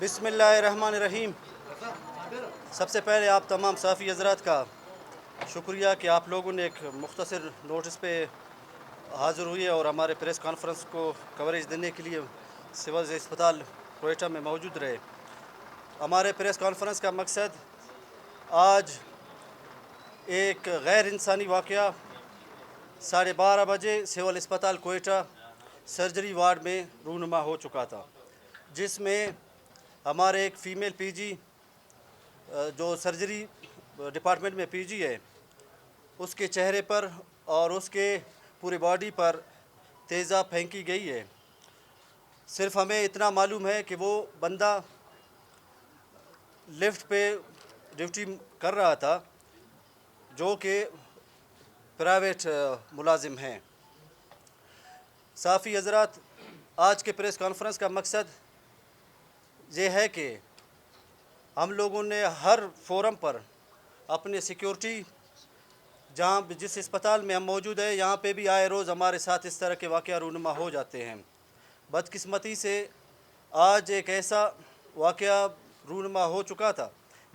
بسم اللہ الرحمن الرحیم۔ سب سے پہلے آپ تمام صحافی حضرات کا شکریہ کہ آپ لوگوں نے ایک مختصر نوٹس پہ حاضر ہوئے اور ہمارے پریس کانفرنس کو کوریج دینے کے لیے سول اسپتال کوئٹہ میں موجود رہے۔ ہمارے پریس کانفرنس کا مقصد آج ایک غیر انسانی واقعہ 12:30 بجے سول اسپتال کوئٹہ سرجری وارڈ میں رونما ہو چکا تھا، جس میں ہمارے ایک فیمیل پی جی جو سرجری ڈپارٹمنٹ میں پی جی ہے، اس کے چہرے پر اور اس کے پوری باڈی پر تیزاب پھینکی گئی ہے۔ صرف ہمیں اتنا معلوم ہے کہ وہ بندہ لفٹ پہ ڈیوٹی کر رہا تھا، جو کہ پرائیویٹ ملازم ہیں۔ صحافی حضرات، آج کے پریس کانفرنس کا مقصد یہ ہے کہ ہم لوگوں نے ہر فورم پر اپنے سیکیورٹی جس اسپتال میں ہم موجود ہیں، یہاں پہ بھی آئے روز ہمارے ساتھ اس طرح کے واقعہ رونما ہو جاتے ہیں۔ بدقسمتی سے آج ایک ایسا واقعہ رونما ہو چکا تھا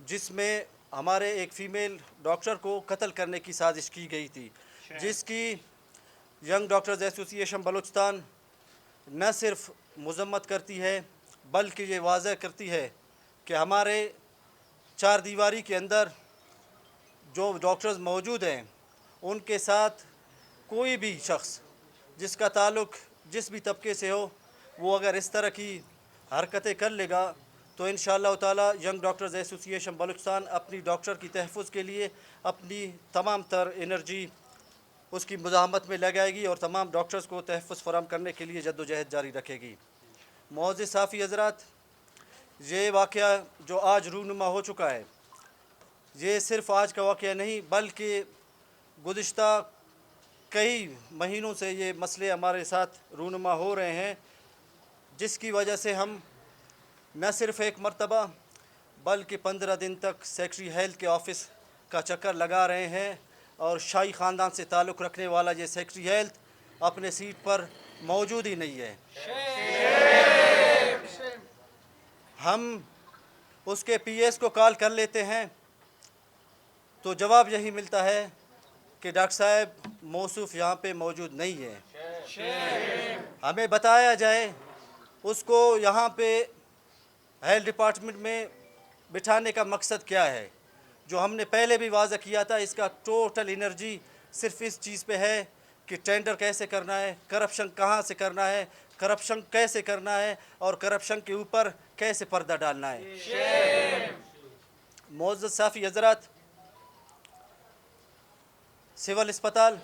جس میں ہمارے ایک فیمیل ڈاکٹر کو قتل کرنے کی سازش کی گئی تھی، جس کی ینگ ڈاکٹرز ایسوسی ایشن بلوچستان نہ صرف مذمت کرتی ہے بلکہ یہ واضح کرتی ہے کہ ہمارے چار دیواری کے اندر جو ڈاکٹرز موجود ہیں، ان کے ساتھ کوئی بھی شخص جس کا تعلق جس بھی طبقے سے ہو، وہ اگر اس طرح کی حرکتیں کر لے گا تو انشاءاللہ تعالی ینگ ڈاکٹرز ایسوسی ایشن بلوچستان اپنی ڈاکٹر کی تحفظ کے لیے اپنی تمام تر انرجی اس کی مزاحمت میں لگائے گی اور تمام ڈاکٹرز کو تحفظ فراہم کرنے کے لیے جدوجہد جاری رکھے گی۔ معزز صحافی حضرات، یہ واقعہ جو آج رونما ہو چکا ہے، یہ صرف آج کا واقعہ نہیں بلکہ گزشتہ کئی مہینوں سے یہ مسئلے ہمارے ساتھ رونما ہو رہے ہیں، جس کی وجہ سے ہم نہ صرف ایک مرتبہ بلکہ 15 دن تک سیکٹری ہیلتھ کے آفس کا چکر لگا رہے ہیں اور شاہی خاندان سے تعلق رکھنے والا یہ سیکٹری ہیلتھ اپنے سیٹ پر موجود ہی نہیں ہے۔ ہم اس کے پی ایس کو کال کر لیتے ہیں تو جواب یہی ملتا ہے کہ ڈاکٹر صاحب موصوف یہاں پہ موجود نہیں ہے۔ ہمیں بتایا جائے اس کو یہاں پہ ہیلتھ ڈپارٹمنٹ میں بٹھانے کا مقصد کیا ہے۔ جو ہم نے پہلے بھی واضح کیا تھا، اس کا ٹوٹل انرجی صرف اس چیز پہ ہے کہ ٹینڈر کیسے کرنا ہے، کرپشن کہاں سے کرنا ہے، کرپشن کیسے کرنا ہے اور کرپشن کے اوپر کیسے پردہ ڈالنا ہے۔ معزز صحافی حضرات، سول اسپتال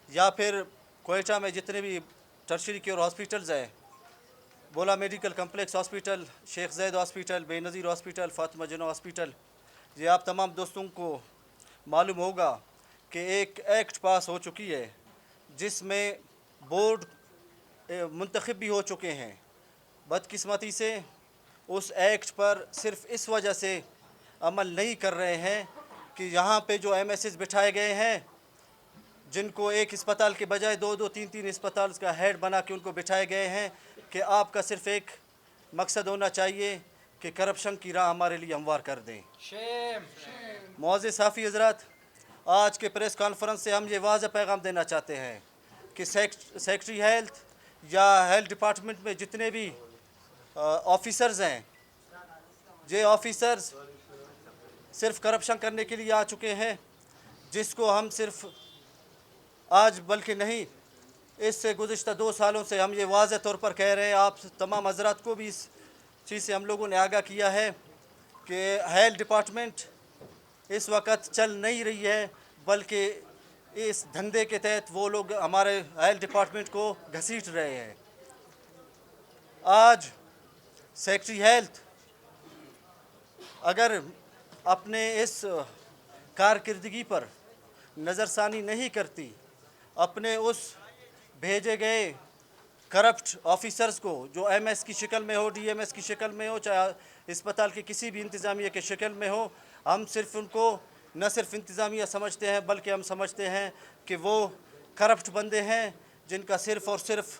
یا پھر کوئٹہ میں جتنے بھی ٹرشری کیئر ہاسپیٹلز ہیں، بولا میڈیکل کمپلیکس ہاسپیٹل، شیخ زید ہاسپیٹل، بے نظیر ہاسپیٹل، فاطمہ جنو ہاسپیٹل، یہ آپ تمام دوستوں کو معلوم ہوگا کہ ایک ایکٹ پاس ہو چکی ہے جس میں بورڈ منتخب بھی ہو چکے ہیں۔ بدقسمتی سے اس ایکٹ پر صرف اس وجہ سے عمل نہیں کر رہے ہیں کہ یہاں پہ جو ایم ایس ایز بٹھائے گئے ہیں، جن کو ایک اسپتال کے بجائے 2-3 اسپتال کا ہیڈ بنا کے ان کو بٹھائے گئے ہیں، کہ آپ کا صرف ایک مقصد ہونا چاہیے کہ کرپشن کی راہ ہمارے لیے ہموار کر دیں۔ معزز صحافی حضرات، آج کے پریس کانفرنس سے ہم یہ واضح پیغام دینا چاہتے ہیں کہ سیکٹری ہیلتھ یا ہیلتھ ڈپارٹمنٹ میں جتنے بھی آفیسرز ہیں، یہ آفیسرز صرف کرپشن کرنے کے لیے آ چکے ہیں، جس کو ہم صرف آج بلکہ نہیں، اس سے گزشتہ 2 سالوں سے ہم یہ واضح طور پر کہہ رہے ہیں، آپ تمام حضرات کو بھی اس چیز سے ہم لوگوں نے آگاہ کیا ہے کہ ہیلتھ ڈپارٹمنٹ اس وقت چل نہیں رہی ہے، بلکہ اس دھندے کے تحت وہ لوگ ہمارے ہیلتھ ڈپارٹمنٹ کو گھسیٹ رہے ہیں۔ آج سیکٹری ہیلتھ اگر اپنے اس کارکردگی پر نظر ثانی نہیں کرتی، اپنے اس بھیجے گئے کرپٹ آفیسرز کو جو ایم ایس کی شکل میں ہو، ڈی ایم ایس کی شکل میں ہو، چاہے اسپتال کی کسی بھی انتظامیہ کی شکل میں ہو، ہم صرف ان کو نہ صرف انتظامیہ سمجھتے ہیں بلکہ ہم سمجھتے ہیں کہ وہ کرپٹ بندے ہیں جن کا صرف اور صرف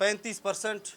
35%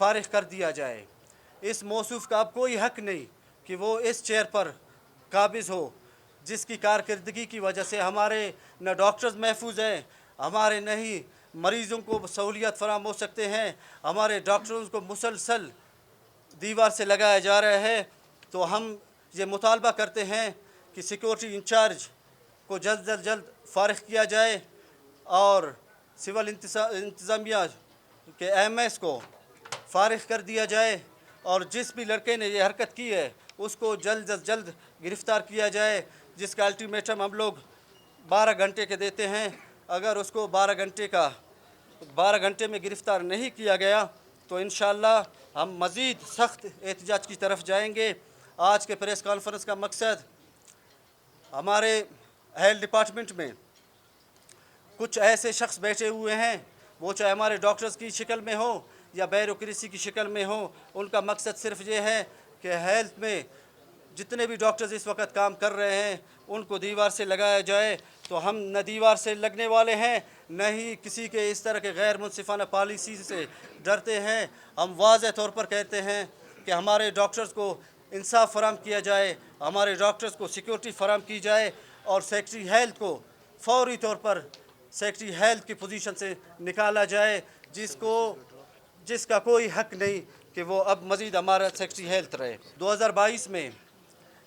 فارغ کر دیا جائے۔ اس موصوف کا اب کوئی حق نہیں کہ وہ اس چیئر پر قابض ہو، جس کی کارکردگی کی وجہ سے ہمارے نہ ڈاکٹرز محفوظ ہیں، ہمارے نہ ہی مریضوں کو سہولیات فراہم ہو سکتے ہیں، ہمارے ڈاکٹروں کو مسلسل دیوار سے لگایا جا رہا ہے۔ تو ہم یہ مطالبہ کرتے ہیں کہ سیکورٹی انچارج کو جلد از جلد فارغ کیا جائے اور سول انتظامیہ کے ایم ایس کو فارغ کر دیا جائے، اور جس بھی لڑکے نے یہ حرکت کی ہے اس کو جلد از جلد گرفتار کیا جائے، جس کا الٹیمیٹم ہم لوگ 12 گھنٹے کے دیتے ہیں۔ اگر اس کو 12 گھنٹے میں گرفتار نہیں کیا گیا تو انشاءاللہ ہم مزید سخت احتجاج کی طرف جائیں گے۔ آج کے پریس کانفرنس کا مقصد ہمارے ہیلتھ ڈپارٹمنٹ میں کچھ ایسے شخص بیٹھے ہوئے ہیں، وہ چاہے ہمارے ڈاکٹرز کی شکل میں ہو یا بیوروکریسی کی شکل میں ہو، ان کا مقصد صرف یہ ہے کہ ہیلتھ میں جتنے بھی ڈاکٹرز اس وقت کام کر رہے ہیں ان کو دیوار سے لگایا جائے۔ تو ہم نہ دیوار سے لگنے والے ہیں، نہ ہی کسی کے اس طرح کے غیر منصفانہ پالیسی سے ڈرتے ہیں۔ ہم واضح طور پر کہتے ہیں کہ ہمارے ڈاکٹرز کو انصاف فراہم کیا جائے، ہمارے ڈاکٹرز کو سیکورٹی فراہم کی جائے، اور سیکٹری ہیلتھ کو فوری طور پر سیکٹری ہیلتھ کی پوزیشن سے نکالا جائے، جس کا کوئی حق نہیں کہ وہ اب مزید ہمارا سیکٹری ہیلتھ رہے۔ 2022 میں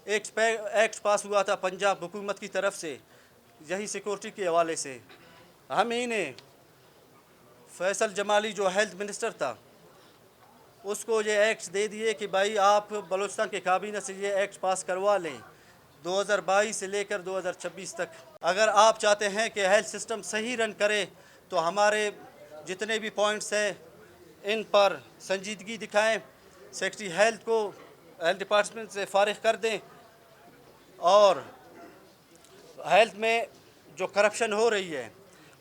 ایکٹ پاس ہوا تھا پنجاب حکومت کی طرف سے، یہی سیکورٹی کے حوالے سے۔ ہم ہی نے فیصل جمالی جو ہیلتھ منسٹر تھا اس کو یہ ایکٹ دے دیے کہ بھائی آپ بلوچستان کے کابینہ سے یہ ایکٹ پاس کروا لیں 2022 سے لے کر 2026 تک۔ اگر آپ چاہتے ہیں کہ ہیلتھ سسٹم صحیح رن کرے تو ہمارے جتنے بھی پوائنٹس ہیں ان پر سنجیدگی دکھائیں، سیکٹری ہیلتھ کو ہیلتھ ڈپارٹمنٹ سے فارغ کر دیں، اور ہیلتھ میں جو کرپشن ہو رہی ہے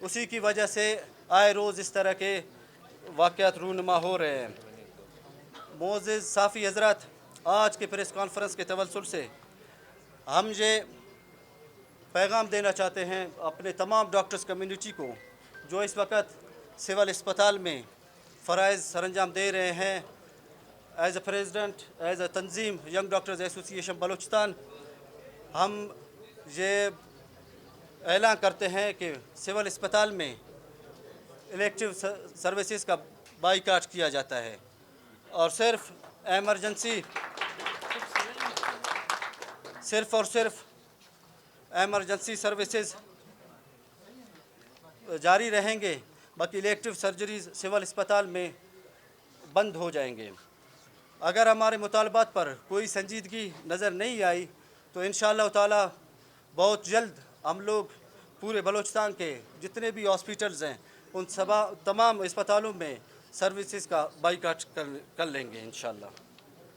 اسی کی وجہ سے آئے روز اس طرح کے واقعات رونما ہو رہے ہیں۔ معزز صحافی حضرات، آج کے پریس کانفرنس کے توسل سے ہم یہ پیغام دینا چاہتے ہیں اپنے تمام ڈاکٹرز کمیونٹی کو جو اس وقت سول اسپتال میں فرائض سر انجام دے رہے ہیں۔ As a president, as a تنظیم ینگ ڈاکٹرز ایسوسی ایشن بلوچستان، ہم یہ اعلان کرتے ہیں کہ سول اسپتال میں الیکٹیو سروسز کا بائیکاٹ کیا جاتا ہے، اور صرف ایمرجنسی سروسز جاری رہیں گے، باقی الیکٹیو سرجریز سول اسپتال میں بند ہو جائیں گے۔ اگر ہمارے مطالبات پر کوئی سنجیدگی نظر نہیں آئی تو انشاءاللہ تعالی بہت جلد ہم لوگ پورے بلوچستان کے جتنے بھی ہاسپیٹلز ہیں ان تمام اسپتالوں میں سروسز کا بائیکاٹ کر لیں گے انشاءاللہ۔